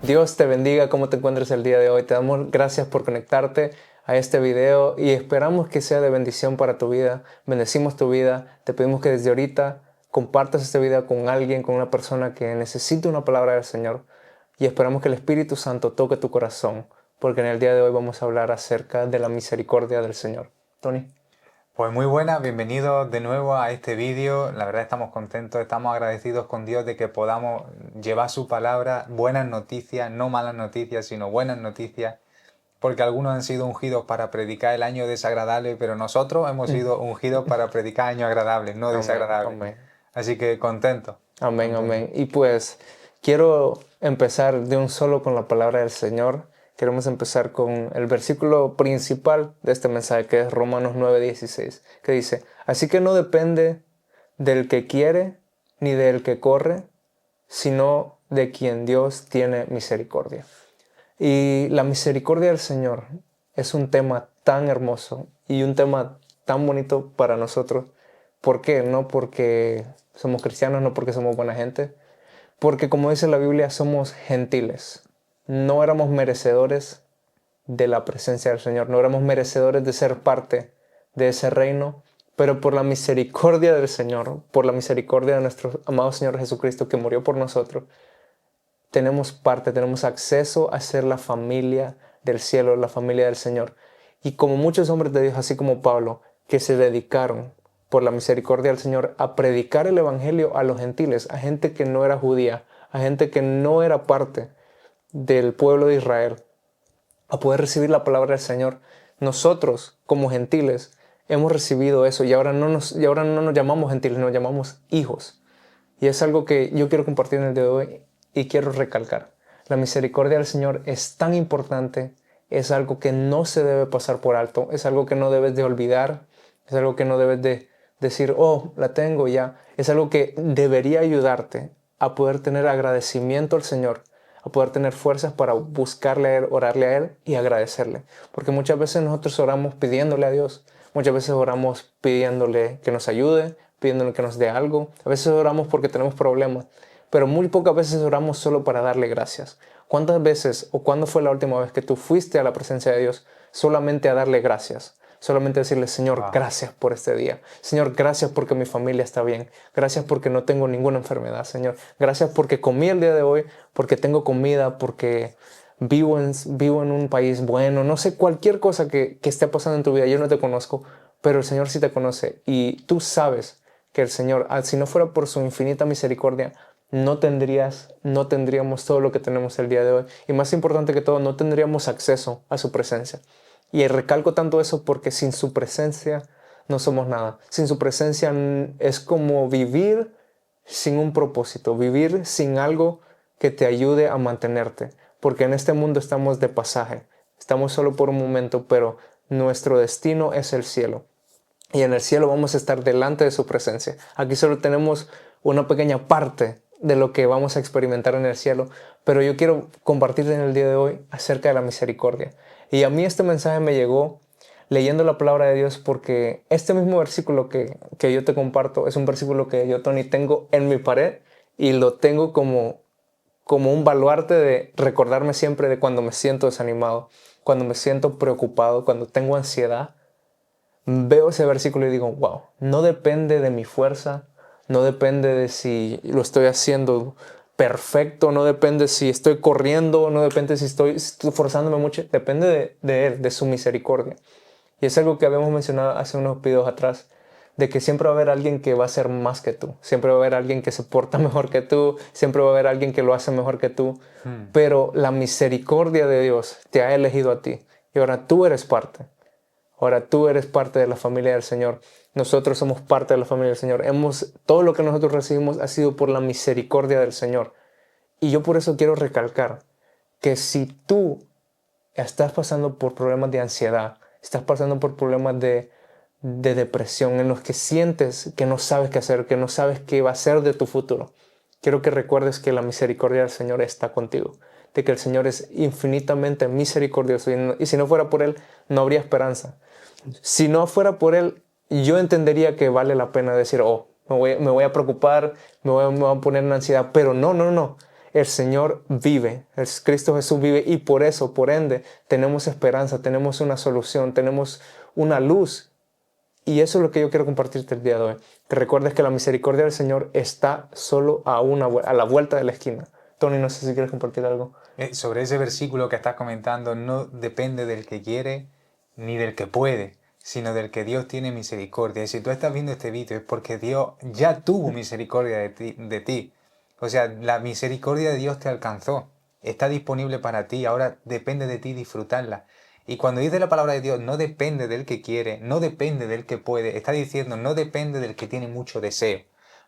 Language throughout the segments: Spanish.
Dios te bendiga, cómo te encuentres el día de hoy. Te damos gracias por conectarte a este video y esperamos que sea de bendición para tu vida. Bendecimos tu vida. Te pedimos que desde ahorita compartas este video con alguien, con una persona que necesite una palabra del Señor. Y esperamos que el Espíritu Santo toque tu corazón, porque en el día de hoy vamos a hablar acerca de la misericordia del Señor. Tony. Pues muy buenas, bienvenidos de nuevo a este vídeo. La verdad estamos contentos, estamos agradecidos con Dios de que podamos llevar su palabra, buenas noticias, no malas noticias, sino buenas noticias, porque algunos han sido ungidos para predicar el año desagradable, pero nosotros hemos sido ungidos para predicar años agradables, no Amén, desagradables. amén. Así que contentos, Amén, contentos. amén. Y pues quiero empezar de un solo con la palabra del Señor. Queremos empezar con el versículo principal de este mensaje, que es Romanos 9:16, que dice: así que no depende del que quiere ni del que corre, sino de quien Dios tiene misericordia. Y la misericordia del Señor es un tema tan hermoso y un tema tan bonito para nosotros. ¿Por qué? No porque somos cristianos, no porque somos buena gente, porque como dice la Biblia, somos gentiles. No éramos merecedores de la presencia del Señor, no éramos merecedores de ser parte de ese reino, pero por la misericordia del Señor, por la misericordia de nuestro amado Señor Jesucristo que murió por nosotros, tenemos parte, tenemos acceso a ser la familia del cielo, la familia del Señor. Y como muchos hombres de Dios, así como Pablo, que se dedicaron por la misericordia del Señor a predicar el evangelio a los gentiles, a gente que no era judía, a gente que no era parte del pueblo de Israel, a poder recibir la palabra del Señor. Nosotros, como gentiles, hemos recibido eso y ahora no nos llamamos gentiles, nos llamamos hijos. Y es algo que yo quiero compartir en el día de hoy y quiero recalcar. La misericordia del Señor es tan importante, es algo que no se debe pasar por alto, es algo que no debes de olvidar, es algo que no debes de decir, oh, la tengo ya. Es algo que debería ayudarte a poder tener agradecimiento al Señor, a poder tener fuerzas para buscarle a Él, orarle a Él y agradecerle. Porque muchas veces nosotros oramos pidiéndole a Dios, muchas veces oramos pidiéndole que nos ayude, pidiéndole que nos dé algo. A veces oramos porque tenemos problemas, pero muy pocas veces oramos solo para darle gracias. ¿Cuántas veces o cuándo fue la última vez que tú fuiste a la presencia de Dios solamente a darle gracias? Solamente decirle: Señor, Wow. gracias por este día. Señor, gracias porque mi familia está bien. Gracias porque no tengo ninguna enfermedad, Señor. Gracias porque comí el día de hoy, porque tengo comida, porque vivo en un país bueno. No sé, cualquier cosa que esté pasando en tu vida. Yo no te conozco, pero el Señor sí te conoce. Y tú sabes que el Señor, si no fuera por su infinita misericordia, no tendríamos todo lo que tenemos el día de hoy. Y más importante que todo, no tendríamos acceso a su presencia. Y recalco tanto eso porque sin su presencia no somos nada. Sin su presencia es como vivir sin un propósito, vivir sin algo que te ayude a mantenerte. Porque en este mundo estamos de pasaje, estamos solo por un momento, pero nuestro destino es el cielo. Y en el cielo vamos a estar delante de su presencia. Aquí solo tenemos una pequeña parte de lo que vamos a experimentar en el cielo, pero yo quiero compartir en el día de hoy acerca de la misericordia. Y a mí este mensaje me llegó leyendo la palabra de Dios, porque este mismo versículo que yo te comparto es un versículo que yo, Tony, tengo en mi pared y lo tengo como un baluarte de recordarme siempre de cuando me siento desanimado, cuando me siento preocupado, cuando tengo ansiedad. Veo ese versículo y digo, wow, no depende de mi fuerza, no depende de si lo estoy haciendo perfecto, no depende si estoy corriendo, no depende si estoy forzándome mucho, depende de Él, de su misericordia. Y es algo que habíamos mencionado hace unos videos atrás, de que siempre va a haber alguien que va a ser más que tú, siempre va a haber alguien que se porta mejor que tú, siempre va a haber alguien que lo hace mejor que tú, pero la misericordia de Dios te ha elegido a ti y ahora tú eres parte. Ahora tú eres parte de la familia del Señor. Nosotros somos parte de la familia del Señor. Todo lo que nosotros recibimos ha sido por la misericordia del Señor. Y yo por eso quiero recalcar que si tú estás pasando por problemas de ansiedad, estás pasando por problemas de depresión, en los que sientes que no sabes qué hacer, que no sabes qué va a ser de tu futuro, quiero que recuerdes que la misericordia del Señor está contigo, de que el Señor es infinitamente misericordioso y si no fuera por Él, no habría esperanza. Si no fuera por Él, yo entendería que vale la pena decir, oh, me voy a preocupar, me voy a poner en ansiedad, pero no. el Señor vive, Cristo Jesús vive y por eso, por ende, tenemos esperanza, tenemos una solución, tenemos una luz. Y eso es lo que yo quiero compartirte el día de hoy. Que recuerdes que la misericordia del Señor está solo a la vuelta de la esquina. Tony, no sé si quieres compartir algo. Sobre ese versículo que estás comentando, no depende del que quiere ni del que puede, sino del que Dios tiene misericordia. Y si tú estás viendo este vídeo es porque Dios ya tuvo misericordia de ti. O sea, la misericordia de Dios te alcanzó. Está disponible para ti. Ahora depende de ti disfrutarla. Y cuando dice la palabra de Dios, no depende del que quiere, no depende del que puede. Está diciendo, no depende del que tiene mucho deseo.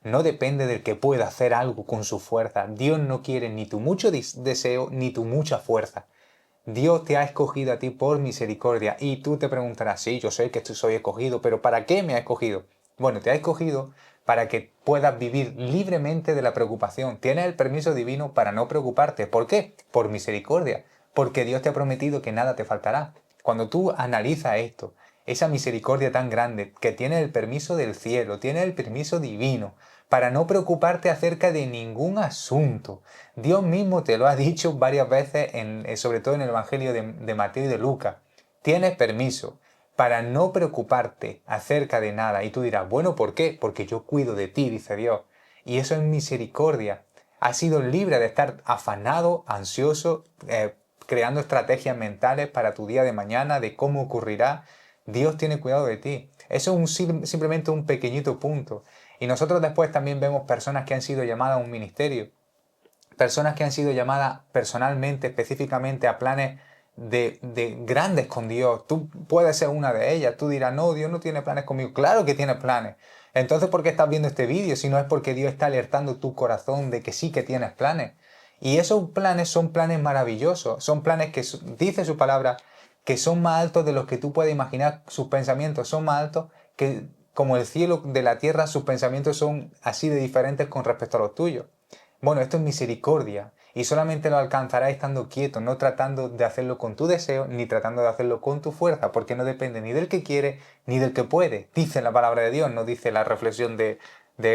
No depende del que pueda hacer algo con su fuerza. Dios no quiere ni tu mucho deseo ni tu mucha fuerza. Dios te ha escogido a ti por misericordia. Y tú te preguntarás, sí, yo sé que soy escogido, pero ¿para qué me ha escogido? Bueno, te ha escogido para que puedas vivir libremente de la preocupación. Tienes el permiso divino para no preocuparte. ¿Por qué? Por misericordia. Porque Dios te ha prometido que nada te faltará. Cuando tú analizas esto, esa misericordia tan grande, que tienes el permiso del cielo, tienes el permiso divino, para no preocuparte acerca de ningún asunto. Dios mismo te lo ha dicho varias veces, sobre todo en el Evangelio de Mateo y de Lucas. Tienes permiso para no preocuparte acerca de nada. Y tú dirás, bueno, ¿por qué? Porque yo cuido de ti, dice Dios. Y eso es misericordia. Has sido libre de estar afanado, ansioso, creando estrategias mentales para tu día de mañana, de cómo ocurrirá. Dios tiene cuidado de ti. Eso es simplemente un pequeñito punto. Y nosotros después también vemos personas que han sido llamadas a un ministerio. Personas que han sido llamadas personalmente, específicamente a planes de grandes con Dios. Tú puedes ser una de ellas. Tú dirás, no, Dios no tiene planes conmigo. Claro que tiene planes. Entonces, ¿por qué estás viendo este vídeo? Si no es porque Dios está alertando tu corazón de que sí que tienes planes. Y esos planes son planes maravillosos. Son planes que dice su palabra que son más altos de los que tú puedes imaginar. Sus pensamientos son más altos que como el cielo de la tierra. Sus pensamientos son así de diferentes con respecto a los tuyos. Bueno, esto es misericordia y solamente lo alcanzarás estando quieto, no tratando de hacerlo con tu deseo ni tratando de hacerlo con tu fuerza, porque no depende ni del que quiere ni del que puede. Dice la palabra de Dios, no dice la reflexión de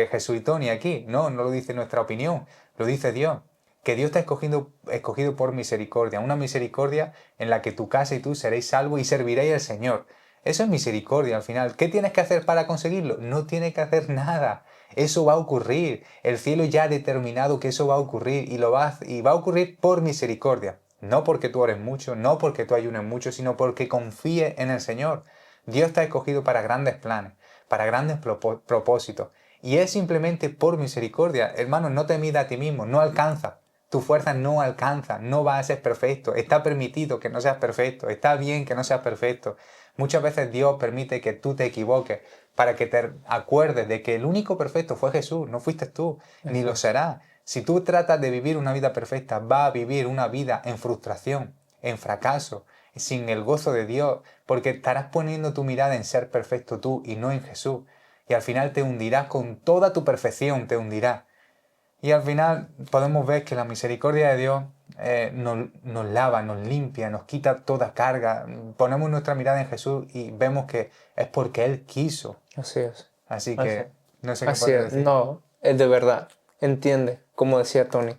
Jesús y Tony aquí, no lo dice nuestra opinión, lo dice Dios. Que Dios te ha escogido por misericordia, una misericordia en la que tu casa y tú seréis salvos y serviréis al Señor. Eso es misericordia al final. ¿Qué tienes que hacer para conseguirlo? No tienes que hacer nada. Eso va a ocurrir. El cielo ya ha determinado que eso va a ocurrir y va a ocurrir por misericordia. No porque tú ores mucho, no porque tú ayunes mucho, sino porque confíes en el Señor. Dios te ha escogido para grandes planes, para grandes propósitos. Y es simplemente por misericordia. Hermano, no te midas a ti mismo, no alcanza. Tu fuerza no alcanza, no va a ser perfecto. Está permitido que no seas perfecto, está bien que no seas perfecto. Muchas veces Dios permite que tú te equivoques para que te acuerdes de que el único perfecto fue Jesús, no fuiste tú, ni lo será. Si tú tratas de vivir una vida perfecta, vas a vivir una vida en frustración, en fracaso, sin el gozo de Dios, porque estarás poniendo tu mirada en ser perfecto tú y no en Jesús. Y al final te hundirás con toda tu perfección, te hundirás. Y al final podemos ver que la misericordia de Dios nos lava, nos limpia, nos quita toda carga. Ponemos nuestra mirada en Jesús y vemos que es porque Él quiso. Así es. Así Así que es. no sé qué Así puedes es. decir. No, es de verdad. Entiende, como decía Tony,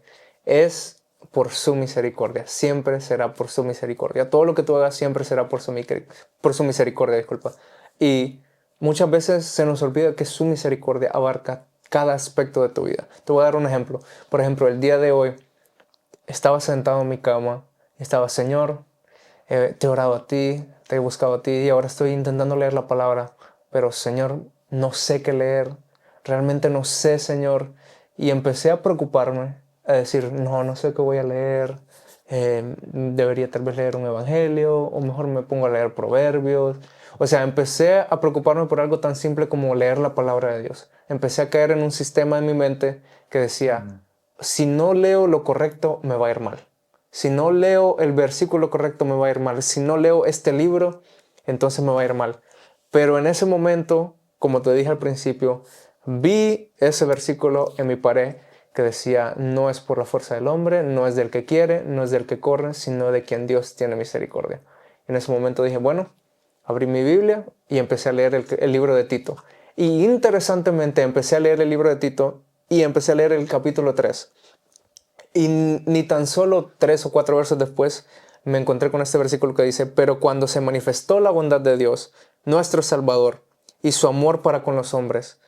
es por su misericordia. Siempre será por su misericordia. Todo lo que tú hagas siempre será por su misericordia, disculpa. Y muchas veces se nos olvida que su misericordia abarca cada aspecto de tu vida. Te voy a dar un ejemplo. Por ejemplo, el día de hoy estaba sentado en mi cama y estaba, Señor, te he orado a ti, te he buscado a ti y ahora estoy intentando leer la palabra, pero Señor, no sé qué leer, realmente no sé, Señor. Y empecé a preocuparme, a decir, no sé qué voy a leer, debería tal vez leer un evangelio o mejor me pongo a leer proverbios. O sea, empecé a preocuparme por algo tan simple como leer la palabra de Dios. Empecé a caer en un sistema en mi mente que decía, si no leo lo correcto, me va a ir mal. Si no leo el versículo correcto, me va a ir mal. Si no leo este libro, entonces me va a ir mal. Pero en ese momento, como te dije al principio, vi ese versículo en mi pared que decía, no es por la fuerza del hombre, no es del que quiere, no es del que corre, sino de quien Dios tiene misericordia. En ese momento dije, bueno, abrí mi Biblia y empecé a leer el libro de Tito. Y interesantemente empecé a leer el libro de Tito y empecé a leer el capítulo 3. Y ni tan solo 3 o 4 versos después me encontré con este versículo que dice, pero cuando se manifestó la bondad de Dios, nuestro Salvador, y su amor para con los hombres,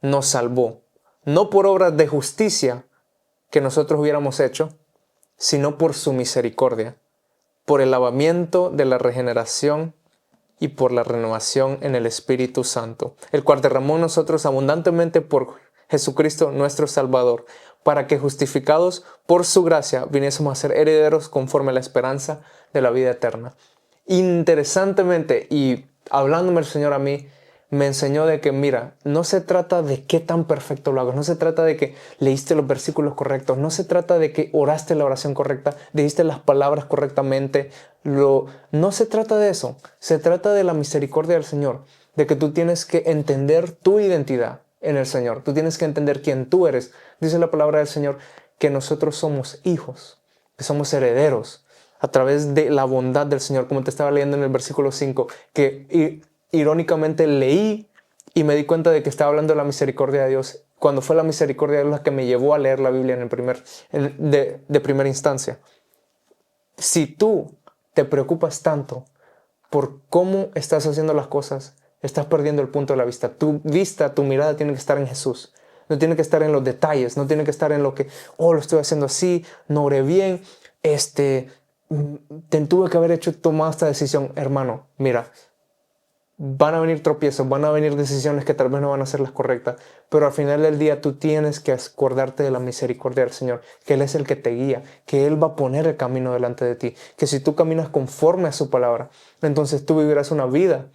nos salvó, no por obras de justicia que nosotros hubiéramos hecho, sino por su misericordia, por el lavamiento de la regeneración y por la renovación en el Espíritu Santo, el cual derramó en nosotros abundantemente por Jesucristo nuestro Salvador, para que justificados por su gracia viniésemos a ser herederos conforme a la esperanza de la vida eterna. Interesantemente, y hablándome el Señor a mí, me enseñó de que, mira, no se trata de qué tan perfecto lo hagas, no se trata de que leíste los versículos correctos, no se trata de que oraste la oración correcta, dijiste las palabras correctamente, no se trata de eso, se trata de la misericordia del Señor, de que tú tienes que entender tu identidad en el Señor, tú tienes que entender quién tú eres. Dice la palabra del Señor que nosotros somos hijos, que somos herederos a través de la bondad del Señor, como te estaba leyendo en el versículo 5, que irónicamente leí y me di cuenta de que estaba hablando de la misericordia de Dios, cuando fue la misericordia de Dios la que me llevó a leer la Biblia de primera instancia. Si tú te preocupas tanto por cómo estás haciendo las cosas, estás perdiendo el punto de la vista. Tu mirada tiene que estar en Jesús. No tiene que estar en los detalles, no tiene que estar en lo que, lo estoy haciendo así, no oré bien, tuve que haber tomado esta decisión. Hermano, mira, van a venir tropiezos, van a venir decisiones que tal vez no van a ser las correctas, pero al final del día tú tienes que acordarte de la misericordia del Señor, que Él es el que te guía, que Él va a poner el camino delante de ti, que si tú caminas conforme a su palabra, entonces tú vivirás una vida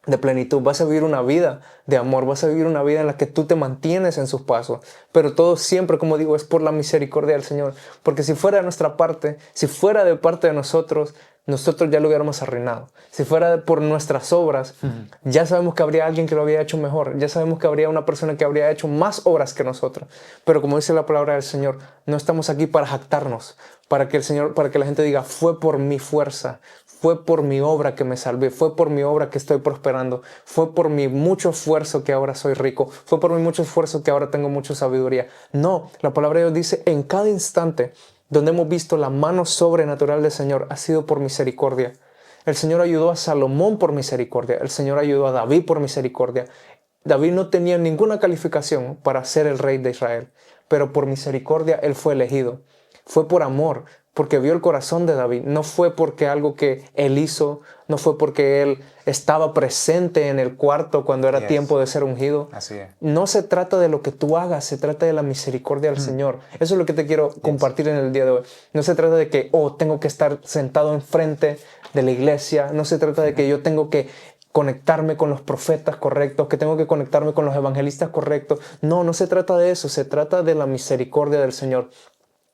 de plenitud, vas a vivir una vida de amor, vas a vivir una vida en la que tú te mantienes en sus pasos, pero todo siempre, como digo, es por la misericordia del Señor, porque si fuera de nuestra parte, si fuera de parte de nosotros ya lo hubiéramos arruinado. Si fuera por nuestras obras, ya sabemos que habría alguien que lo había hecho mejor, ya sabemos que habría una persona que habría hecho más obras que nosotros, pero como dice la palabra del Señor, no estamos aquí para jactarnos, para que la gente diga, fue por mi fuerza, fue por mi obra que me salvé, fue por mi obra que estoy prosperando, fue por mi mucho esfuerzo que ahora soy rico, fue por mi mucho esfuerzo que ahora tengo mucha sabiduría. No, la palabra de Dios dice, en cada instante donde hemos visto la mano sobrenatural del Señor ha sido por misericordia. El Señor ayudó a Salomón por misericordia, el Señor ayudó a David por misericordia. David no tenía ninguna calificación para ser el rey de Israel, pero por misericordia él fue elegido. Fue por amor, porque vio el corazón de David. No fue porque algo que él hizo, no fue porque él estaba presente en el cuarto cuando era tiempo de ser ungido. Así es. No se trata de lo que tú hagas, se trata de la misericordia del Señor. Eso es lo que te quiero compartir en el día de hoy. No se trata de que, tengo que estar sentado enfrente de la iglesia. No se trata de que yo tengo que conectarme con los profetas correctos, que tengo que conectarme con los evangelistas correctos. No se trata de eso, se trata de la misericordia del Señor.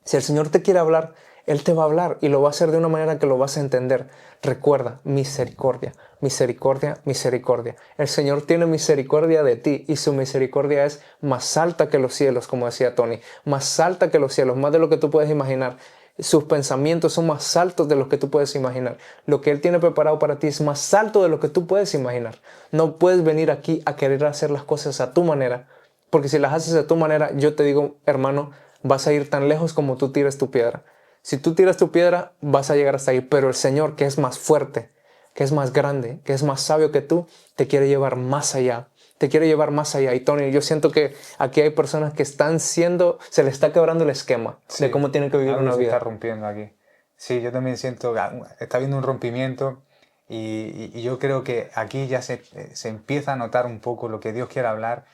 Si el Señor te quiere hablar, Él te va a hablar y lo va a hacer de una manera que lo vas a entender. Recuerda, misericordia, misericordia, misericordia. El Señor tiene misericordia de ti y su misericordia es más alta que los cielos, como decía Tony, más alta que los cielos, más de lo que tú puedes imaginar. Sus pensamientos son más altos de lo que tú puedes imaginar. Lo que Él tiene preparado para ti es más alto de lo que tú puedes imaginar. No puedes venir aquí a querer hacer las cosas a tu manera, porque si las haces a tu manera, yo te digo, hermano, vas a ir tan lejos como tú tires tu piedra. Si tú tiras tu piedra, vas a llegar hasta ahí. Pero el Señor, que es más fuerte, que es más grande, que es más sabio que tú, te quiere llevar más allá. Te quiere llevar más allá. Y Tony, yo siento que aquí hay personas que se les está quebrando el esquema de cómo tienen que vivir una vida. Se está rompiendo aquí. Sí, yo también siento que está habiendo un rompimiento y yo creo que aquí ya se empieza a notar un poco lo que Dios quiere hablar.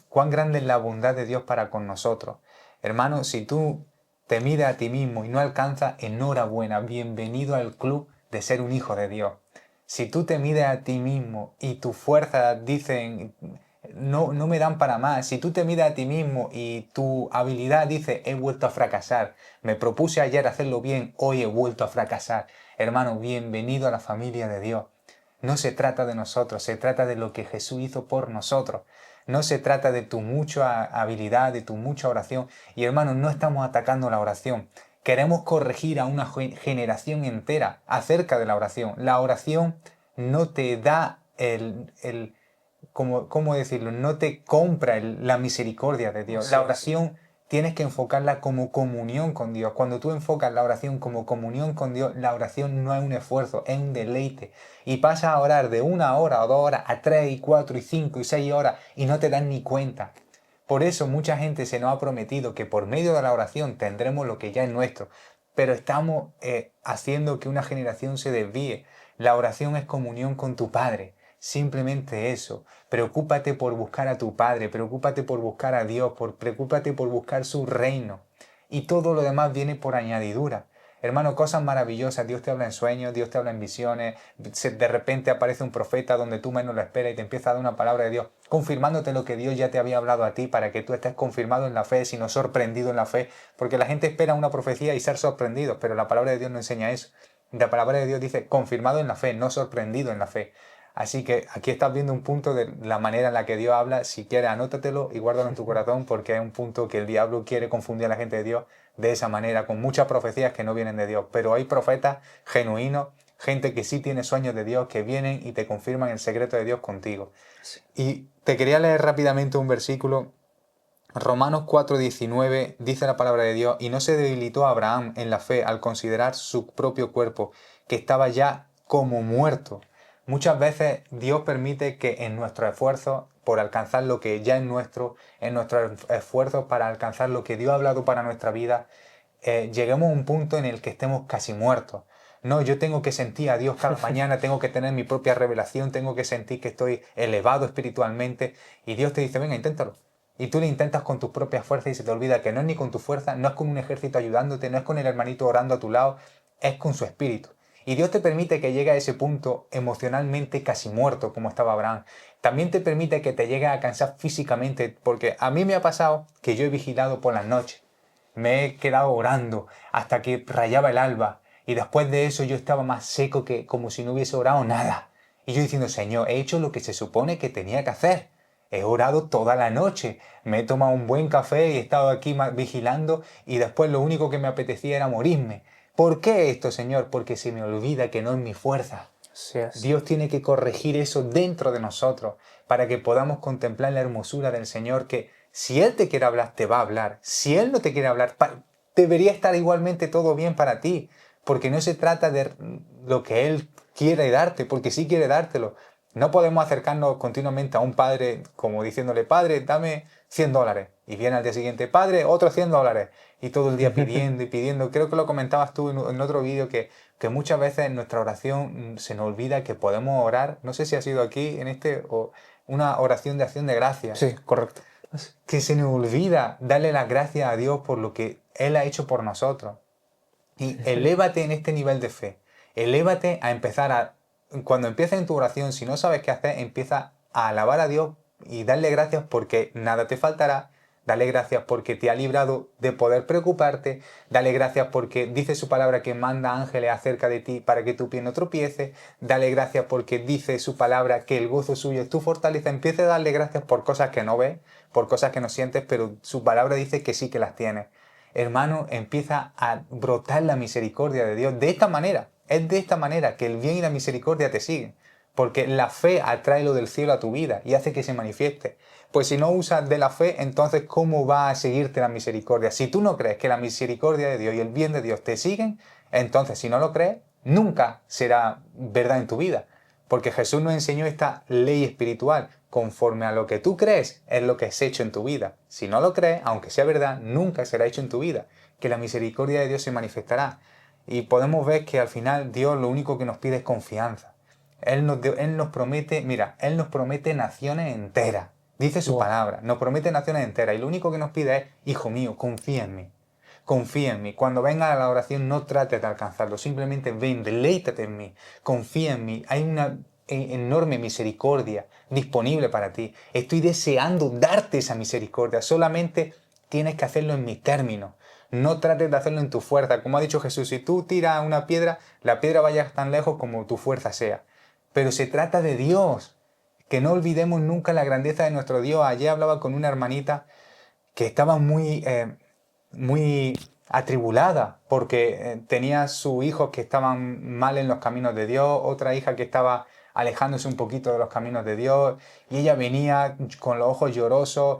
Cuán grande es la bondad de Dios para con nosotros. Hermano, si tú te mides a ti mismo y no alcanzas, enhorabuena, bienvenido al club de ser un hijo de Dios. Si tú te mides a ti mismo y tus fuerzas dicen, no me dan para más, si tú te mides a ti mismo y tu habilidad dice, he vuelto a fracasar, me propuse ayer hacerlo bien, hoy he vuelto a fracasar, hermano, bienvenido a la familia de Dios. No se trata de nosotros, se trata de lo que Jesús hizo por nosotros. No se trata de tu mucha habilidad, de tu mucha oración. Y hermanos, no estamos atacando la oración. Queremos corregir a una generación entera acerca de la oración. La oración no te da ¿cómo decirlo? No te compra la misericordia de Dios. La oración tienes que enfocarla como comunión con Dios. Cuando tú enfocas la oración como comunión con Dios, la oración no es un esfuerzo, es un deleite. Y pasas a orar de 1 hora o 2 horas a 3 y 4 y 5 y 6 horas y no te das ni cuenta. Por eso mucha gente se nos ha prometido que por medio de la oración tendremos lo que ya es nuestro. Pero estamos haciendo que una generación se desvíe. La oración es comunión con tu Padre. Simplemente eso. Preocúpate por buscar a tu Padre, preocúpate por buscar a Dios, preocúpate por buscar su reino. Y todo lo demás viene por añadidura. Hermano, cosas maravillosas. Dios te habla en sueños, Dios te habla en visiones. De repente aparece un profeta donde tú menos lo esperas y te empieza a dar una palabra de Dios, confirmándote lo que Dios ya te había hablado a ti para que tú estés confirmado en la fe, sino sorprendido en la fe. Porque la gente espera una profecía y ser sorprendido, pero la palabra de Dios no enseña eso. La palabra de Dios dice confirmado en la fe, no sorprendido en la fe. Así que aquí estás viendo un punto de la manera en la que Dios habla. Si quieres, anótatelo y guárdalo en tu corazón, porque es un punto que el diablo quiere confundir a la gente de Dios de esa manera, con muchas profecías que no vienen de Dios. Pero hay profetas genuinos, gente que sí tiene sueños de Dios, que vienen y te confirman el secreto de Dios contigo. Sí. Y te quería leer rápidamente un versículo. Romanos 4:19 dice la palabra de Dios: y no se debilitó Abraham en la fe al considerar su propio cuerpo, que estaba ya como muerto. Muchas veces Dios permite que en nuestros esfuerzos por alcanzar lo que ya es nuestro, en nuestros esfuerzos para alcanzar lo que Dios ha hablado para nuestra vida, lleguemos a un punto en el que estemos casi muertos. No, yo tengo que sentir a Dios cada mañana, tengo que tener mi propia revelación, tengo que sentir que estoy elevado espiritualmente, y Dios te dice, venga, inténtalo. Y tú lo intentas con tus propias fuerzas y se te olvida que no es ni con tu fuerza, no es con un ejército ayudándote, no es con el hermanito orando a tu lado, es con su espíritu. Y Dios te permite que llegue a ese punto emocionalmente casi muerto, como estaba Abraham. También te permite que te llegue a cansar físicamente, porque a mí me ha pasado que yo he vigilado por las noches. Me he quedado orando hasta que rayaba el alba. Y después de eso yo estaba más seco que como si no hubiese orado nada. Y yo diciendo, Señor, he hecho lo que se supone que tenía que hacer. He orado toda la noche. Me he tomado un buen café y he estado aquí vigilando y después lo único que me apetecía era morirme. ¿Por qué esto, Señor? Porque se me olvida que no es mi fuerza. Así es. Dios tiene que corregir eso dentro de nosotros para que podamos contemplar la hermosura del Señor, que si Él te quiere hablar, te va a hablar. Si Él no te quiere hablar, debería estar igualmente todo bien para ti, porque no se trata de lo que Él quiere darte, porque sí quiere dártelo. No podemos acercarnos continuamente a un padre como diciéndole, Padre, dame $100. Y viene al día siguiente, Padre, otros $100. Y todo el día pidiendo y pidiendo. Creo que lo comentabas tú en otro vídeo que muchas veces en nuestra oración se nos olvida que podemos orar, no sé si ha sido aquí en este, o una oración de acción de gracias. Sí, correcto. Que se nos olvida darle las gracias a Dios por lo que Él ha hecho por nosotros. Y elévate en este nivel de fe. Elévate a empezar a... Cuando empieces en tu oración, si no sabes qué hacer, empieza a alabar a Dios y darle gracias porque nada te faltará. Dale gracias porque te ha librado de poder preocuparte. Dale gracias porque dice su palabra que manda ángeles acerca de ti para que tu pie no tropiece. Dale gracias porque dice su palabra que el gozo suyo es tu fortaleza. Empieza a darle gracias por cosas que no ves, por cosas que no sientes, pero su palabra dice que sí que las tienes. Hermano, empieza a brotar la misericordia de Dios de esta manera. Es de esta manera que el bien y la misericordia te siguen. Porque la fe atrae lo del cielo a tu vida y hace que se manifieste. Pues si no usas de la fe, entonces ¿cómo va a seguirte la misericordia? Si tú no crees que la misericordia de Dios y el bien de Dios te siguen, entonces si no lo crees, nunca será verdad en tu vida. Porque Jesús nos enseñó esta ley espiritual. Conforme a lo que tú crees, es lo que es hecho en tu vida. Si no lo crees, aunque sea verdad, nunca será hecho en tu vida. Que la misericordia de Dios se manifestará. Y podemos ver que al final Dios lo único que nos pide es confianza. Él nos promete, mira, Él nos promete naciones enteras. Dice su palabra, nos promete naciones enteras. Y lo único que nos pide es, hijo mío, confía en mí. Confía en mí. Cuando venga a la oración, no trates de alcanzarlo. Simplemente ven, deleítate en mí. Confía en mí. Hay una enorme misericordia disponible para ti. Estoy deseando darte esa misericordia. Solamente tienes que hacerlo en mis términos. No trates de hacerlo en tu fuerza. Como ha dicho Jesús, si tú tiras una piedra, la piedra vaya tan lejos como tu fuerza sea. Pero se trata de Dios. Que no olvidemos nunca la grandeza de nuestro Dios. Ayer hablaba con una hermanita que estaba muy atribulada porque tenía sus hijos que estaban mal en los caminos de Dios, otra hija que estaba alejándose un poquito de los caminos de Dios, y ella venía con los ojos llorosos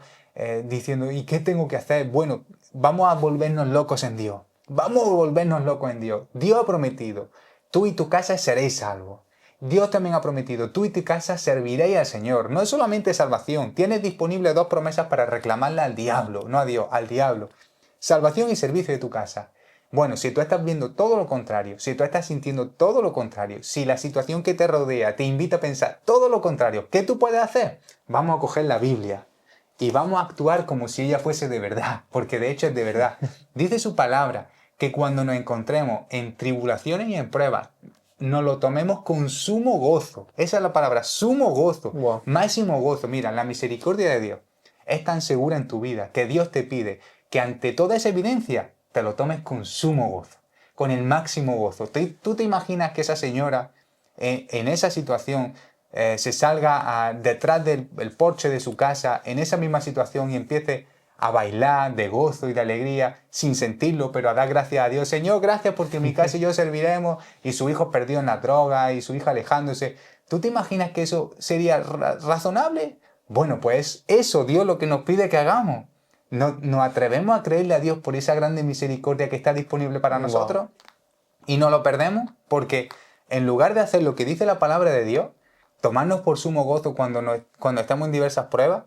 diciendo, ¿y qué tengo que hacer? Bueno, vamos a volvernos locos en Dios. Vamos a volvernos locos en Dios. Dios ha prometido, tú y tu casa seréis salvos. Dios también ha prometido, tú y tu casa serviréis al Señor. No es solamente salvación, tienes disponibles 2 promesas para reclamarla al diablo, no a Dios, al diablo. Salvación y servicio de tu casa. Bueno, si tú estás viendo todo lo contrario, si tú estás sintiendo todo lo contrario, si la situación que te rodea te invita a pensar todo lo contrario, ¿qué tú puedes hacer? Vamos a coger la Biblia y vamos a actuar como si ella fuese de verdad, porque de hecho es de verdad. Dice su palabra que cuando nos encontremos en tribulaciones y en pruebas, nos lo tomemos con sumo gozo. Esa es la palabra, sumo gozo, Wow. máximo gozo. Mira, la misericordia de Dios es tan segura en tu vida que Dios te pide que ante toda esa evidencia te lo tomes con sumo gozo, con el máximo gozo. ¿Tú te imaginas que esa señora en esa situación se salga detrás del porche de su casa en esa misma situación y empiece a bailar de gozo y de alegría sin sentirlo, pero a dar gracias a Dios? Señor, gracias porque en mi casa y yo serviremos, y su hijo perdido en la droga y su hija alejándose. ¿Tú te imaginas que eso sería razonable? Bueno, pues eso Dios lo que nos pide que hagamos. ¿Nos atrevemos a creerle a Dios por esa grande misericordia que está disponible para nosotros? Y no lo perdemos porque en lugar de hacer lo que dice la palabra de Dios, tomarnos por sumo gozo cuando estamos en diversas pruebas,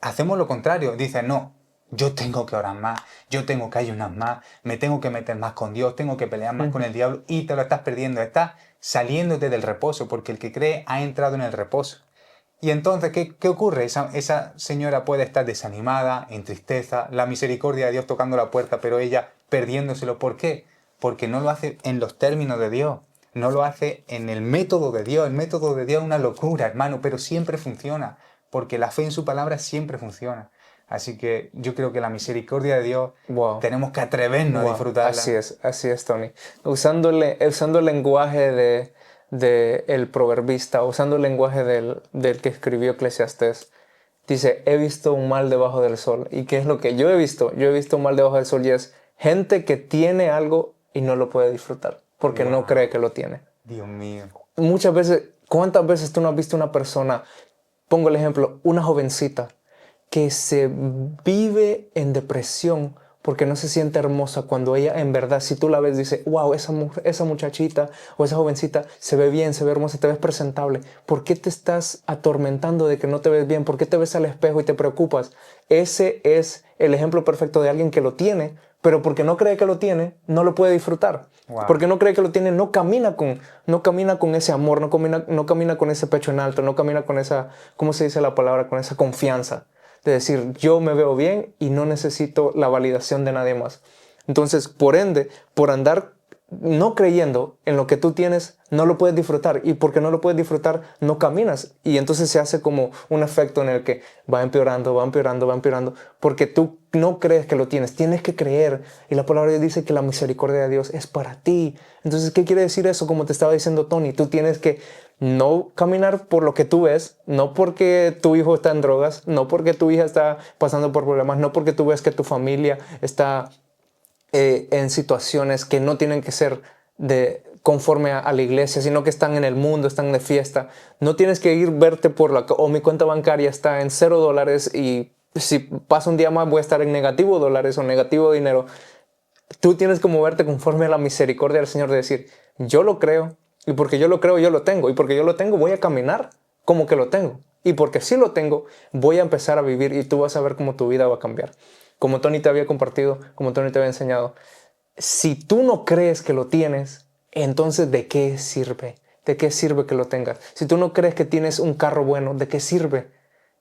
hacemos lo contrario. Dice, no, yo tengo que orar más, yo tengo que ayunar más, me tengo que meter más con Dios, tengo que pelear más con el diablo, y te lo estás perdiendo, estás saliéndote del reposo, porque el que cree ha entrado en el reposo. Y entonces, ¿qué ocurre? Esa señora puede estar desanimada, en tristeza, la misericordia de Dios tocando la puerta, pero ella perdiéndoselo. ¿Por qué? Porque no lo hace en los términos de Dios, no lo hace en el método de Dios. El método de Dios es una locura, hermano, pero siempre funciona, porque la fe en su palabra siempre funciona. Así que yo creo que la misericordia de Dios tenemos que atrevernos a disfrutarla. Así es, Tony. Usando el lenguaje de el proverbista, usando el lenguaje del que escribió Eclesiastés, dice, he visto un mal debajo del sol. ¿Y qué es lo que yo he visto? Yo he visto un mal debajo del sol, y es gente que tiene algo y no lo puede disfrutar porque no cree que lo tiene. Dios mío. Muchas veces, ¿cuántas veces tú no has visto una persona, pongo el ejemplo, una jovencita que se vive en depresión porque no se siente hermosa, cuando ella en verdad, si tú la ves, dice, wow, esa muchachita o esa jovencita se ve bien, se ve hermosa, te ves presentable? ¿Por qué te estás atormentando de que no te ves bien? ¿Por qué te ves al espejo y te preocupas? Ese es el ejemplo perfecto de alguien que lo tiene, pero porque no cree que lo tiene, no lo puede disfrutar. Wow. Porque no cree que lo tiene, no camina con ese amor, no camina con ese pecho en alto, no camina con esa, ¿cómo se dice la palabra? Con esa confianza de decir, yo me veo bien y no necesito la validación de nadie más. Entonces, por ende, por andar no creyendo en lo que tú tienes, no lo puedes disfrutar, y porque no lo puedes disfrutar, no caminas, y entonces se hace como un efecto en el que va empeorando, porque tú no crees que lo tienes, tienes que creer, y la palabra dice que la misericordia de Dios es para ti. Entonces, ¿qué quiere decir eso? Como te estaba diciendo Tony, tú tienes que no caminar por lo que tú ves, no porque tu hijo está en drogas, no porque tu hija está pasando por problemas, no porque tú ves que tu familia está en situaciones que no tienen que ser conforme a la iglesia, sino que están en el mundo, están de fiesta. No tienes que verte por o mi cuenta bancaria está en $0 y si pasa un día más voy a estar en negativo dólares o negativo dinero. Tú tienes que moverte conforme a la misericordia del Señor, de decir, yo lo creo, y porque yo lo creo, yo lo tengo, y porque yo lo tengo, voy a caminar como que lo tengo, y porque sí lo tengo, voy a empezar a vivir, y tú vas a ver cómo tu vida va a cambiar. Como Tony te había compartido, como Tony te había enseñado, si tú no crees que lo tienes, entonces ¿de qué sirve? ¿De qué sirve que lo tengas? Si tú no crees que tienes un carro bueno, ¿de qué sirve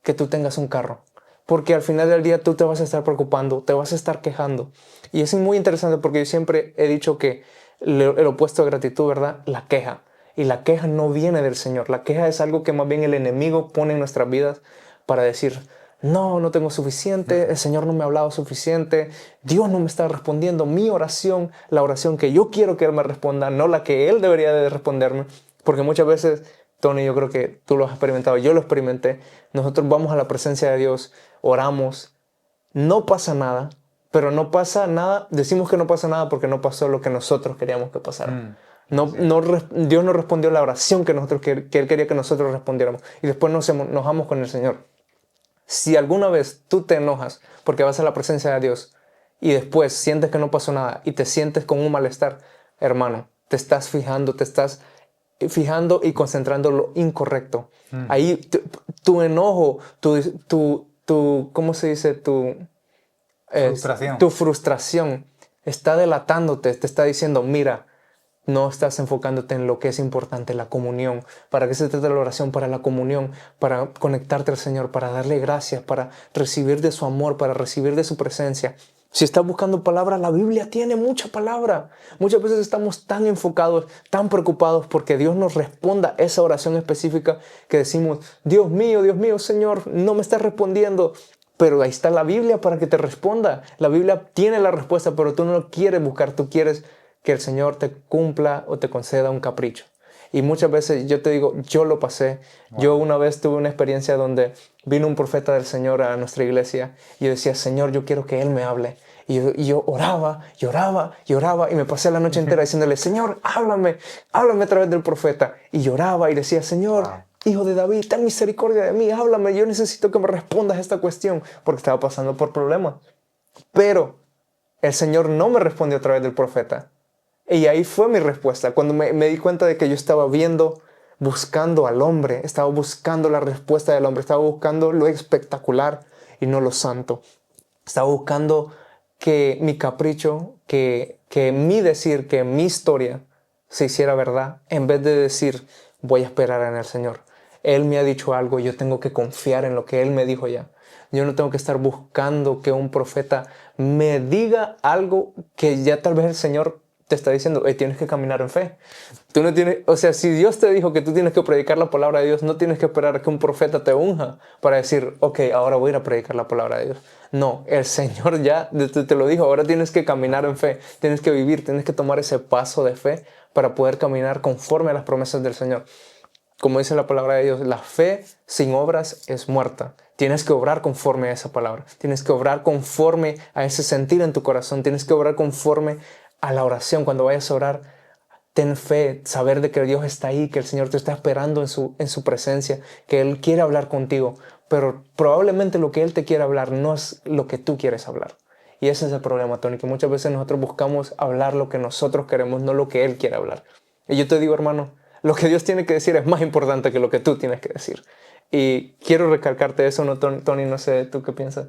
que tú tengas un carro? Porque al final del día tú te vas a estar preocupando, te vas a estar quejando. Y es muy interesante porque yo siempre he dicho que el opuesto a gratitud, ¿verdad? La queja. Y la queja no viene del Señor. La queja es algo que más bien el enemigo pone en nuestras vidas para decir, no tengo suficiente, el Señor no me ha hablado suficiente, Dios no me está respondiendo mi oración, la oración que yo quiero que Él me responda, no la que Él debería de responderme. Porque muchas veces, Tony, yo creo que tú lo has experimentado, yo lo experimenté, nosotros vamos a la presencia de Dios, oramos, no pasa nada, pero no pasa nada, decimos que no pasa nada porque no pasó lo que nosotros queríamos que pasara. Dios no respondió la oración que Él quería que nosotros respondiéramos, y después nos enojamos con el Señor. Si alguna vez tú te enojas porque vas a la presencia de Dios y después sientes que no pasó nada y te sientes con un malestar, hermano, te estás fijando y concentrando lo incorrecto. Mm. Ahí tu enojo, ¿cómo se dice? Frustración. Tu frustración está delatándote, te está diciendo, mira, no estás enfocándote en lo que es importante, la comunión. ¿Para qué se trata la oración? Para la comunión, para conectarte al Señor, para darle gracias, para recibir de su amor, para recibir de su presencia. Si estás buscando palabra, la Biblia tiene mucha palabra. Muchas veces estamos tan enfocados, tan preocupados porque Dios nos responda esa oración específica que decimos, Dios mío, Señor, no me estás respondiendo. Pero ahí está la Biblia para que te responda. La Biblia tiene la respuesta, pero tú no lo quieres buscar, tú quieres que el Señor te cumpla o te conceda un capricho. Y muchas veces yo te digo, yo lo pasé. Wow. Yo una vez tuve una experiencia donde vino un profeta del Señor a nuestra iglesia y yo decía, Señor, yo quiero que Él me hable. Y yo oraba, y me pasé la noche entera diciéndole, Señor, háblame a través del profeta. Y lloraba y decía, Señor, Wow. Hijo de David, ten misericordia de mí, háblame, yo necesito que me respondas a esta cuestión, porque estaba pasando por problemas. Pero el Señor no me respondió a través del profeta. Y ahí fue mi respuesta, cuando me di cuenta de que yo estaba buscando al hombre, estaba buscando la respuesta del hombre, estaba buscando lo espectacular y no lo santo. Estaba buscando que mi capricho, que mi decir, que mi historia se hiciera verdad, en vez de decir, voy a esperar en el Señor. Él me ha dicho algo, yo tengo que confiar en lo que Él me dijo ya. Yo no tengo que estar buscando que un profeta me diga algo que ya tal vez el Señor te está diciendo, tienes que caminar en fe. Tú no tienes, o sea, si Dios te dijo que tú tienes que predicar la palabra de Dios, no tienes que esperar a que un profeta te unja para decir, ok, ahora voy a ir a predicar la palabra de Dios. No, el Señor ya te lo dijo, ahora tienes que caminar en fe, tienes que vivir, tienes que tomar ese paso de fe para poder caminar conforme a las promesas del Señor. Como dice la palabra de Dios, la fe sin obras es muerta. Tienes que obrar conforme a esa palabra. Tienes que obrar conforme a ese sentir en tu corazón. Tienes que obrar conforme a la oración. Cuando vayas a orar, ten fe, saber de que Dios está ahí, que el Señor te está esperando en su presencia, que Él quiere hablar contigo. Pero probablemente lo que Él te quiere hablar no es lo que tú quieres hablar. Y ese es el problema, Tony, que muchas veces nosotros buscamos hablar lo que nosotros queremos, no lo que Él quiere hablar. Y yo te digo, hermano, lo que Dios tiene que decir es más importante que lo que tú tienes que decir. Y quiero recalcarte eso, ¿no, Tony? No sé, ¿tú qué piensas?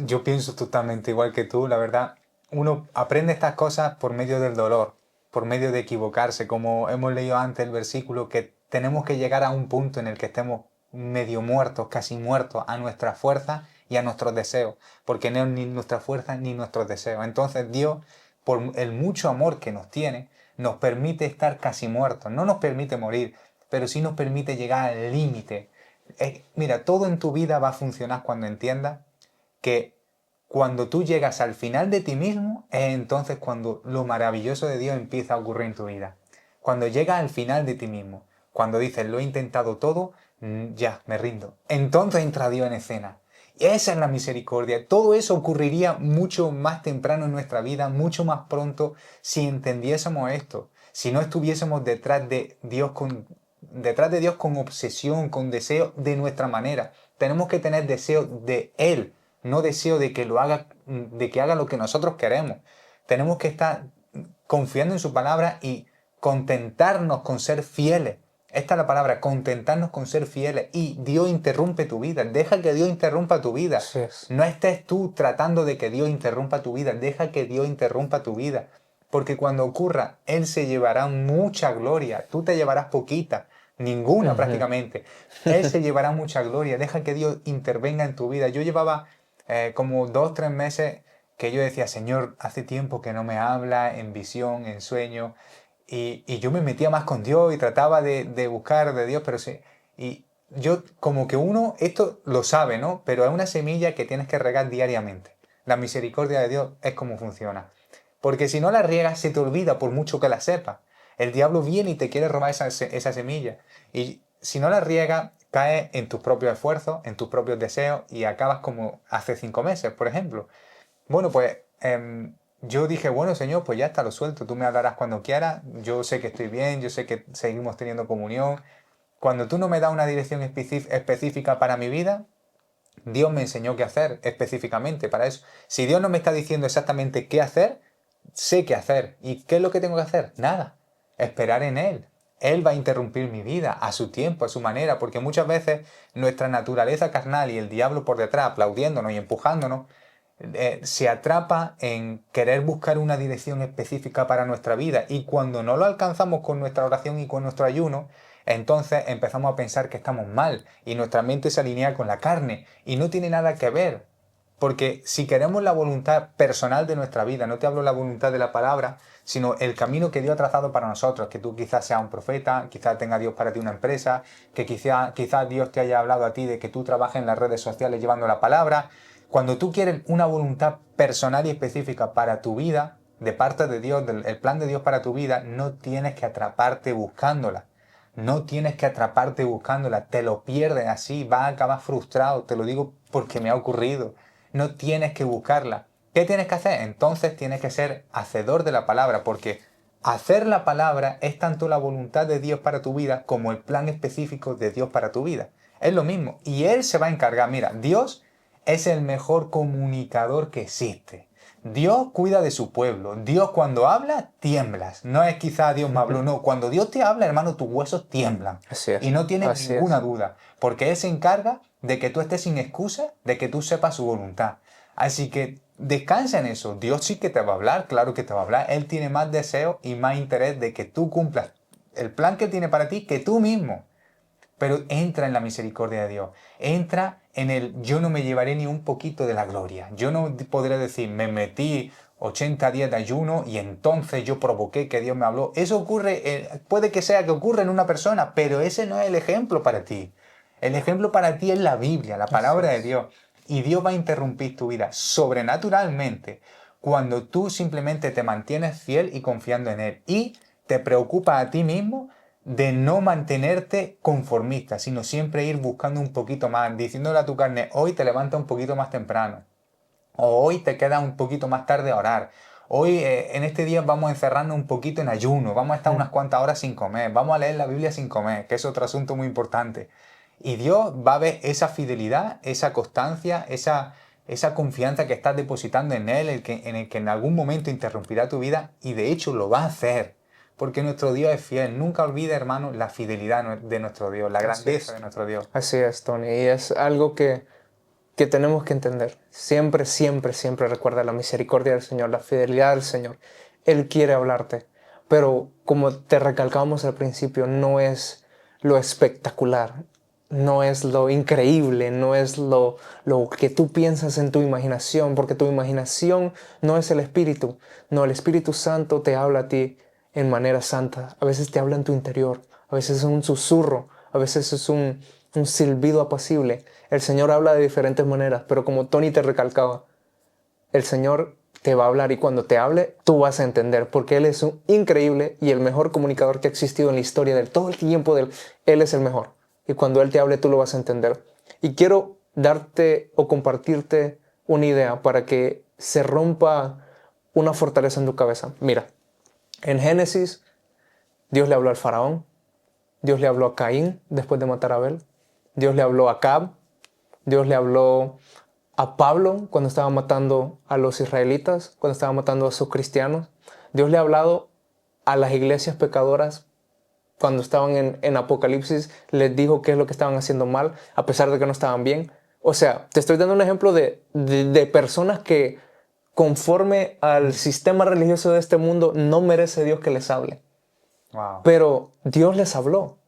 Yo pienso totalmente igual que tú, la verdad. Uno aprende estas cosas por medio del dolor, por medio de equivocarse, como hemos leído antes el versículo, que tenemos que llegar a un punto en el que estemos medio muertos, casi muertos, a nuestra fuerza y a nuestros deseos, porque no es ni nuestra fuerza ni nuestros deseos. Entonces Dios, por el mucho amor que nos tiene, nos permite estar casi muertos, no nos permite morir, pero sí nos permite llegar al límite. Mira, todo en tu vida va a funcionar cuando entiendas que cuando tú llegas al final de ti mismo, es entonces cuando lo maravilloso de Dios empieza a ocurrir en tu vida. Cuando llegas al final de ti mismo, cuando dices, lo he intentado todo, ya, me rindo. Entonces entra Dios en escena. Y esa es la misericordia. Todo eso ocurriría mucho más temprano en nuestra vida, mucho más pronto, si entendiésemos esto. Si no estuviésemos detrás de Dios con obsesión, con deseo de nuestra manera. Tenemos que tener deseo de Él, no deseo de que lo haga, de que haga lo que nosotros queremos. Tenemos que estar confiando en su palabra y contentarnos con ser fieles. Esta es la palabra, contentarnos con ser fieles. Y Dios interrumpe tu vida. Deja que Dios interrumpa tu vida. Así es. No estés tú tratando de que Dios interrumpa tu vida. Deja que Dios interrumpa tu vida. Porque cuando ocurra, Él se llevará mucha gloria. Tú te llevarás poquita. Ninguna prácticamente. Él se llevará mucha gloria. Deja que Dios intervenga en tu vida. Yo llevaba como 2-3 meses que yo decía, Señor, hace tiempo que no me habla en visión, en sueño. Y yo me metía más con Dios y trataba de buscar de Dios, pero sí. Y yo, como que uno, esto lo sabe, ¿no? Pero es una semilla que tienes que regar diariamente. La misericordia de Dios es como funciona. Porque si no la riegas, se te olvida por mucho que la sepas. El diablo viene y te quiere robar esa semilla. Y si no la riegas, caes en tus propios esfuerzos, en tus propios deseos y acabas como hace 5 meses, por ejemplo. Bueno, pues yo dije, bueno, Señor, pues ya está, lo suelto. Tú me hablarás cuando quieras. Yo sé que estoy bien, yo sé que seguimos teniendo comunión. Cuando tú no me das una dirección específica para mi vida, Dios me enseñó qué hacer específicamente para eso. Si Dios no me está diciendo exactamente qué hacer, sé qué hacer. ¿Y qué es lo que tengo que hacer? Nada. Esperar en Él. Él va a interrumpir mi vida a su tiempo, a su manera, porque muchas veces nuestra naturaleza carnal y el diablo por detrás aplaudiéndonos y empujándonos, se atrapa en querer buscar una dirección específica para nuestra vida, y cuando no lo alcanzamos con nuestra oración y con nuestro ayuno, entonces empezamos a pensar que estamos mal y nuestra mente se alinea con la carne y no tiene nada que ver. Porque si queremos la voluntad personal de nuestra vida, no te hablo de la voluntad de la palabra, sino el camino que Dios ha trazado para nosotros, que tú quizás seas un profeta, quizás tenga Dios para ti una empresa, que quizás Dios te haya hablado a ti de que tú trabajes en las redes sociales llevando la palabra. Cuando tú quieres una voluntad personal y específica para tu vida, de parte de Dios, el plan de Dios para tu vida, no tienes que atraparte buscándola. No tienes que atraparte buscándola, te lo pierdes así, vas a acabar frustrado, te lo digo porque me ha ocurrido. No tienes que buscarla. ¿Qué tienes que hacer? Entonces tienes que ser hacedor de la palabra, porque hacer la palabra es tanto la voluntad de Dios para tu vida como el plan específico de Dios para tu vida. Es lo mismo. Y Él se va a encargar. Mira, Dios es el mejor comunicador que existe. Dios cuida de su pueblo. Dios cuando habla, tiemblas. No es quizá Dios me habló, no. Cuando Dios te habla, hermano, tus huesos tiemblan. Así es. Y no tienes Así ninguna es. duda. Porque Él se encarga de que tú estés sin excusa, de que tú sepas su voluntad. Así que descansa en eso. Dios sí que te va a hablar, claro que te va a hablar. Él tiene más deseo y más interés de que tú cumplas el plan que tiene para ti que tú mismo. Pero entra en la misericordia de Dios. Entra en el yo no me llevaré ni un poquito de la gloria. Yo no podré decir, me metí 80 días de ayuno y entonces yo provoqué que Dios me habló. Eso ocurre, puede que sea que ocurra en una persona, pero ese no es el ejemplo para ti. El ejemplo para ti es la Biblia, la palabra de Dios. Y Dios va a interrumpir tu vida sobrenaturalmente cuando tú simplemente te mantienes fiel y confiando en Él. Y te preocupa a ti mismo de no mantenerte conformista, sino siempre ir buscando un poquito más, diciéndole a tu carne, hoy te levantas un poquito más temprano, o hoy te quedas un poquito más tarde a orar, hoy en este día vamos a encerrarnos un poquito en ayuno, vamos a estar unas cuantas horas sin comer, vamos a leer la Biblia sin comer, que es otro asunto muy importante. Y Dios va a ver esa fidelidad, esa constancia, esa confianza que estás depositando en Él, en el que en algún momento interrumpirá tu vida, y de hecho lo va a hacer. Porque nuestro Dios es fiel. Nunca olvide, hermano, la fidelidad de nuestro Dios, la grandeza de nuestro Dios. Así es, Tony. Y es algo que tenemos que entender. Siempre, siempre, siempre recuerda la misericordia del Señor, la fidelidad del Señor. Él quiere hablarte. Pero como te recalcábamos al principio, no es lo espectacular, no es lo increíble, no es lo que tú piensas en tu imaginación, porque tu imaginación no es el Espíritu. No, el Espíritu Santo te habla a ti en manera santa. A veces te habla en tu interior, a veces es un susurro, a veces es un silbido apacible. El Señor habla de diferentes maneras, pero como Tony te recalcaba, el Señor te va a hablar, y cuando te hable, tú vas a entender, porque Él es un increíble y el mejor comunicador que ha existido en la historia de todo el tiempo de Él. Él es el mejor. Y cuando Él te hable, tú lo vas a entender. Y quiero darte o compartirte una idea para que se rompa una fortaleza en tu cabeza. Mira, en Génesis, Dios le habló al faraón, Dios le habló a Caín después de matar a Abel, Dios le habló a Acab, Dios le habló a Pablo cuando estaba matando a los israelitas, cuando estaba matando a sus cristianos. Dios le ha hablado a las iglesias pecadoras cuando estaban en Apocalipsis, les dijo qué es lo que estaban haciendo mal, a pesar de que no estaban bien. O sea, te estoy dando un ejemplo de personas que, conforme al sistema religioso de este mundo, no merece Dios que les hable. Wow. Pero Dios les habló.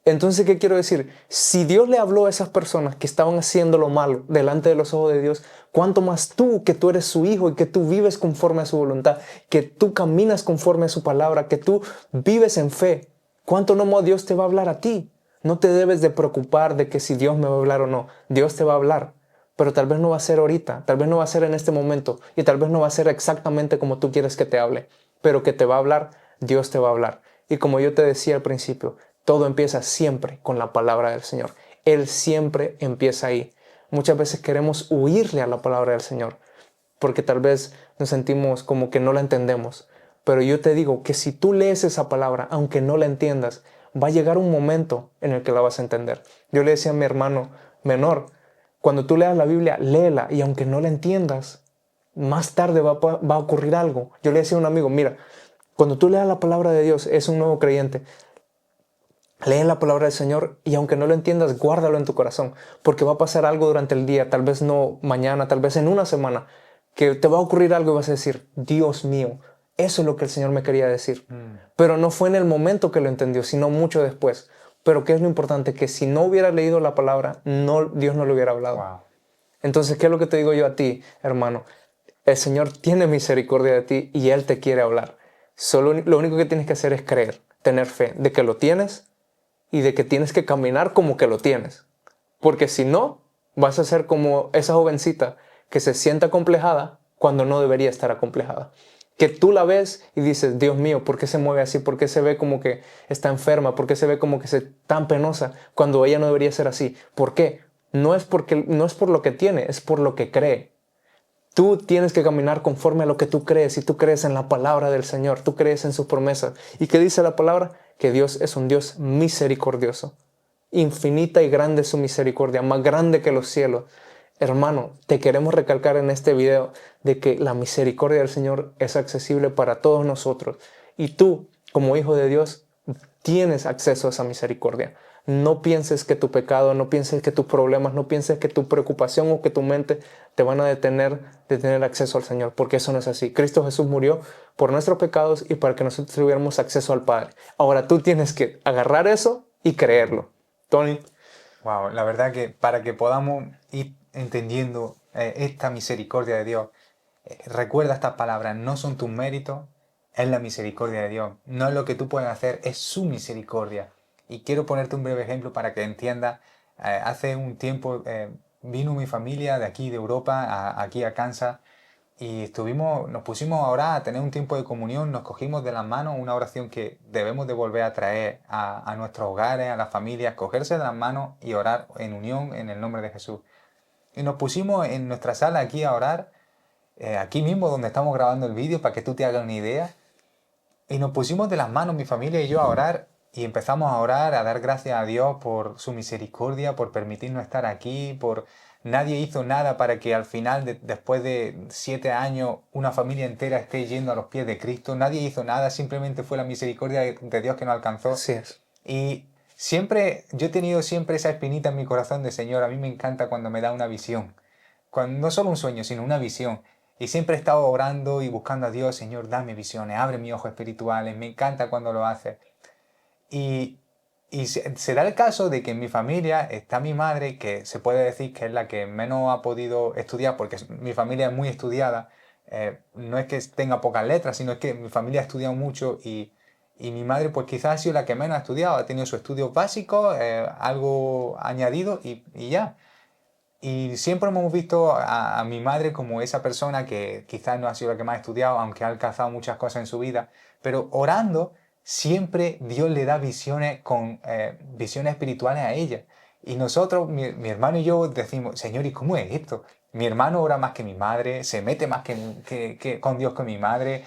Entonces, ¿qué quiero decir? Si Dios le habló a esas personas que estaban haciendo lo malo delante de los ojos de Dios, ¿cuánto más tú, que tú eres su hijo y que tú vives conforme a su voluntad, que tú caminas conforme a su palabra, que tú vives en fe? ¿Cuánto no más Dios te va a hablar a ti? No te debes de preocupar de que si Dios me va a hablar o no. Dios te va a hablar, pero tal vez no va a ser ahorita, tal vez no va a ser en este momento, y tal vez no va a ser exactamente como tú quieres que te hable, pero que te va a hablar, Dios te va a hablar. Y como yo te decía al principio, todo empieza siempre con la palabra del Señor. Él siempre empieza ahí. Muchas veces queremos huirle a la palabra del Señor, porque tal vez nos sentimos como que no la entendemos. Pero yo te digo que si tú lees esa palabra, aunque no la entiendas, va a llegar un momento en el que la vas a entender. Yo le decía a mi hermano menor, Cuando tú leas la Biblia, léela y aunque no la entiendas, más tarde va a ocurrir algo. Yo le decía a un amigo, mira, cuando tú leas la palabra de Dios, es un nuevo creyente, lee la palabra del Señor y aunque no lo entiendas, guárdalo en tu corazón, porque va a pasar algo durante el día, tal vez no mañana, tal vez en una semana, que te va a ocurrir algo y vas a decir, Dios mío, eso es lo que el Señor me quería decir. Pero no fue en el momento que lo entendió, sino mucho después. Pero ¿qué es lo importante? Que si no hubiera leído la palabra, Dios no le hubiera hablado. Wow. Entonces, ¿qué es lo que te digo yo a ti, hermano? El Señor tiene misericordia de ti y Él te quiere hablar. Solo lo único que tienes que hacer es creer, tener fe de que lo tienes y de que tienes que caminar como que lo tienes. Porque si no, vas a ser como esa jovencita que se siente acomplejada cuando no debería estar acomplejada. Que tú la ves y dices, Dios mío, ¿por qué se mueve así? ¿Por qué se ve como que está enferma? ¿Por qué se ve como que es tan penosa cuando ella no debería ser así? ¿Por qué? No es por lo que tiene, es por lo que cree. Tú tienes que caminar conforme a lo que tú crees y tú crees en la palabra del Señor, tú crees en sus promesas. ¿Y qué dice la palabra? Que Dios es un Dios misericordioso. Infinita y grande es su misericordia, más grande que los cielos. Hermano, te queremos recalcar en este video de que la misericordia del Señor es accesible para todos nosotros. Y tú, como hijo de Dios, tienes acceso a esa misericordia. No pienses que tu pecado, no pienses que tus problemas, no pienses que tu preocupación o que tu mente te van a detener de tener acceso al Señor, porque eso no es así. Cristo Jesús murió por nuestros pecados y para que nosotros tuviéramos acceso al Padre. Ahora tú tienes que agarrar eso y creerlo. Tony. Wow, la verdad que para que podamos ir entendiendo esta misericordia de Dios, recuerda estas palabras, no son tus méritos, es la misericordia de Dios. No es lo que tú puedes hacer, es su misericordia. Y quiero ponerte un breve ejemplo para que entiendas. Hace un tiempo vino mi familia de aquí, de Europa, aquí a Kansas, y nos pusimos a orar, a tener un tiempo de comunión, nos cogimos de las manos, una oración que debemos de volver a traer a nuestros hogares, a las familias, cogerse de las manos y orar en unión en el nombre de Jesús. Y nos pusimos en nuestra sala aquí a orar, aquí mismo donde estamos grabando el vídeo, para que tú te hagas una idea. Y nos pusimos de las manos, mi familia y yo, a orar, y empezamos a orar, a dar gracias a Dios por su misericordia, por permitirnos estar aquí, Nadie hizo nada para que al final, después de 7 años, una familia entera esté yendo a los pies de Cristo. Nadie hizo nada, simplemente fue la misericordia de Dios que nos alcanzó. Así es. Y yo he tenido siempre esa espinita en mi corazón de Señor, a mí me encanta cuando me da una visión. No solo un sueño, sino una visión. Y siempre he estado orando y buscando a Dios, Señor, dame visiones, abre mis ojos espirituales, me encanta cuando lo haces. Y se da el caso de que en mi familia está mi madre, que se puede decir que es la que menos ha podido estudiar, porque mi familia es muy estudiada. No es que tenga pocas letras, sino es que mi familia ha estudiado mucho y mi madre pues quizás ha sido la que menos ha estudiado, ha tenido sus estudios básicos, algo añadido y ya. Y siempre hemos visto a mi madre como esa persona que quizás no ha sido la que más ha estudiado, aunque ha alcanzado muchas cosas en su vida, pero orando siempre Dios le da visiones visiones espirituales a ella. Y nosotros, mi hermano y yo, decimos, Señor, ¿y cómo es esto? Mi hermano ora más que mi madre, se mete más con Dios que mi madre,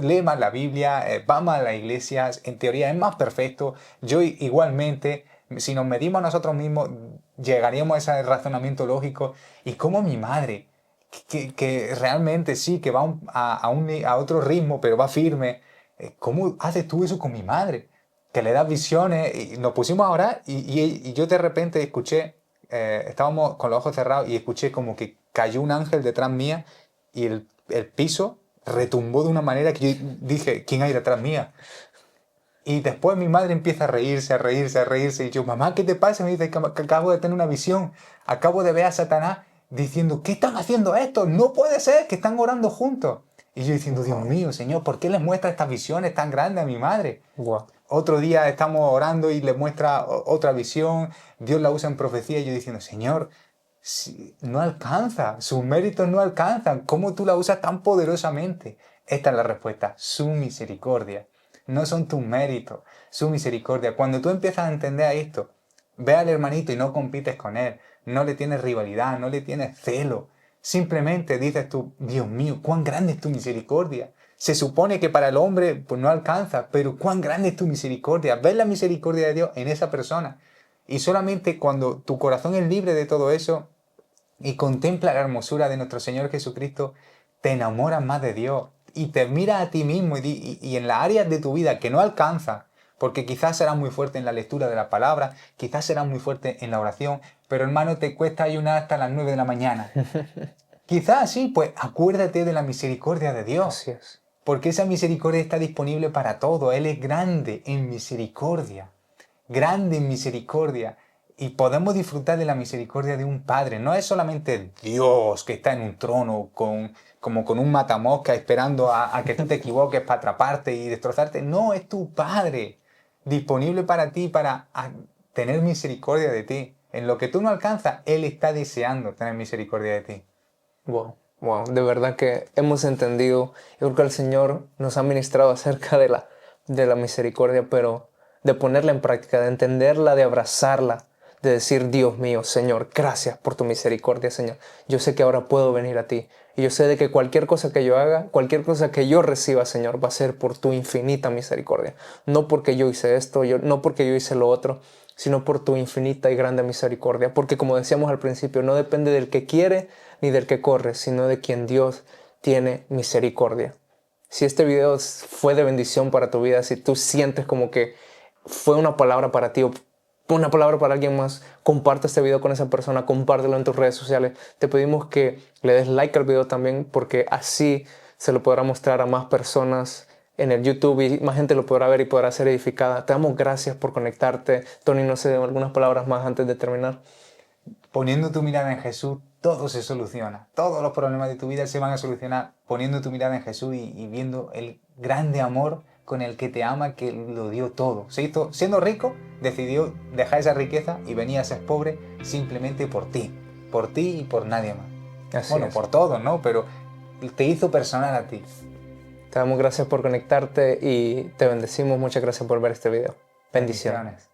lee más la Biblia, va más a la iglesia, en teoría es más perfecto. Yo igualmente, si nos medimos a nosotros mismos, llegaríamos a ese razonamiento lógico. Y como mi madre, que realmente sí, que va a otro ritmo, pero va firme, ¿cómo haces tú eso con mi madre? Que le das visiones y nos pusimos a orar y yo de repente escuché, estábamos con los ojos cerrados y escuché como que cayó un ángel detrás mía y el piso retumbó de una manera que yo dije, ¿quién hay detrás mía? Y después mi madre empieza a reírse, a reírse, a reírse. Y yo, mamá, ¿qué te pasa? Me dice que acabo de tener una visión. Acabo de ver a Satanás diciendo, ¿qué están haciendo esto? No puede ser, que están orando juntos. Y yo diciendo, Dios mío, Señor, ¿por qué les muestra estas visiones tan grandes a mi madre? Wow. Otro día estamos orando y le muestra otra visión. Dios la usa en profecía y yo diciendo, Señor, no alcanza, sus méritos no alcanzan. ¿Cómo tú la usas tan poderosamente? Esta es la respuesta, su misericordia. No son tus méritos, su misericordia. Cuando tú empiezas a entender esto, ve al hermanito y no compites con él, no le tienes rivalidad, no le tienes celo. Simplemente dices tú, Dios mío, cuán grande es tu misericordia. Se supone que para el hombre pues no alcanza, pero cuán grande es tu misericordia. Ves la misericordia de Dios en esa persona. Y solamente cuando tu corazón es libre de todo eso, y contempla la hermosura de nuestro Señor Jesucristo, te enamoras más de Dios y te miras a ti mismo y en las áreas de tu vida que no alcanzas, porque quizás serás muy fuerte en la lectura de la palabra, quizás serás muy fuerte en la oración, pero hermano, te cuesta ayunar hasta las 9 de la mañana. Quizás sí, pues acuérdate de la misericordia de Dios, Así es. porque esa misericordia está disponible para todo. Él es grande en misericordia, grande en misericordia. Y podemos disfrutar de la misericordia de un padre. No es solamente Dios que está en un trono como con un matamosca esperando a que tú te equivoques para atraparte y destrozarte. No, es tu padre disponible para ti, para tener misericordia de ti. En lo que tú no alcanzas, Él está deseando tener misericordia de ti. Wow, wow, de verdad que hemos entendido. Yo creo que el Señor nos ha ministrado acerca de la misericordia, pero de ponerla en práctica, de entenderla, de abrazarla, de decir, Dios mío, Señor, gracias por tu misericordia, Señor. Yo sé que ahora puedo venir a ti. Y yo sé de que cualquier cosa que yo haga, cualquier cosa que yo reciba, Señor, va a ser por tu infinita misericordia. No porque yo hice esto, no porque yo hice lo otro, sino por tu infinita y grande misericordia. Porque como decíamos al principio, no depende del que quiere ni del que corre, sino de quien Dios tiene misericordia. Si este video fue de bendición para tu vida, si tú sientes como que fue una palabra para ti o una palabra para alguien más, comparte este video con esa persona, compártelo en tus redes sociales. Te pedimos que le des like al video también, porque así se lo podrá mostrar a más personas en el YouTube y más gente lo podrá ver y podrá ser edificada. Te damos gracias por conectarte. Tony, no sé, algunas palabras más antes de terminar. Poniendo tu mirada en Jesús, todo se soluciona. Todos los problemas de tu vida se van a solucionar poniendo tu mirada en Jesús y viendo el grande amor con el que te ama, que lo dio todo. Siendo rico, decidió dejar esa riqueza y venir a ser pobre simplemente por ti y por nadie más. Así Bueno, es. por todos, ¿no? Pero te hizo personal a ti. Te damos gracias por conectarte y te bendecimos. Muchas gracias por ver este video. Bendiciones. Bendiciones.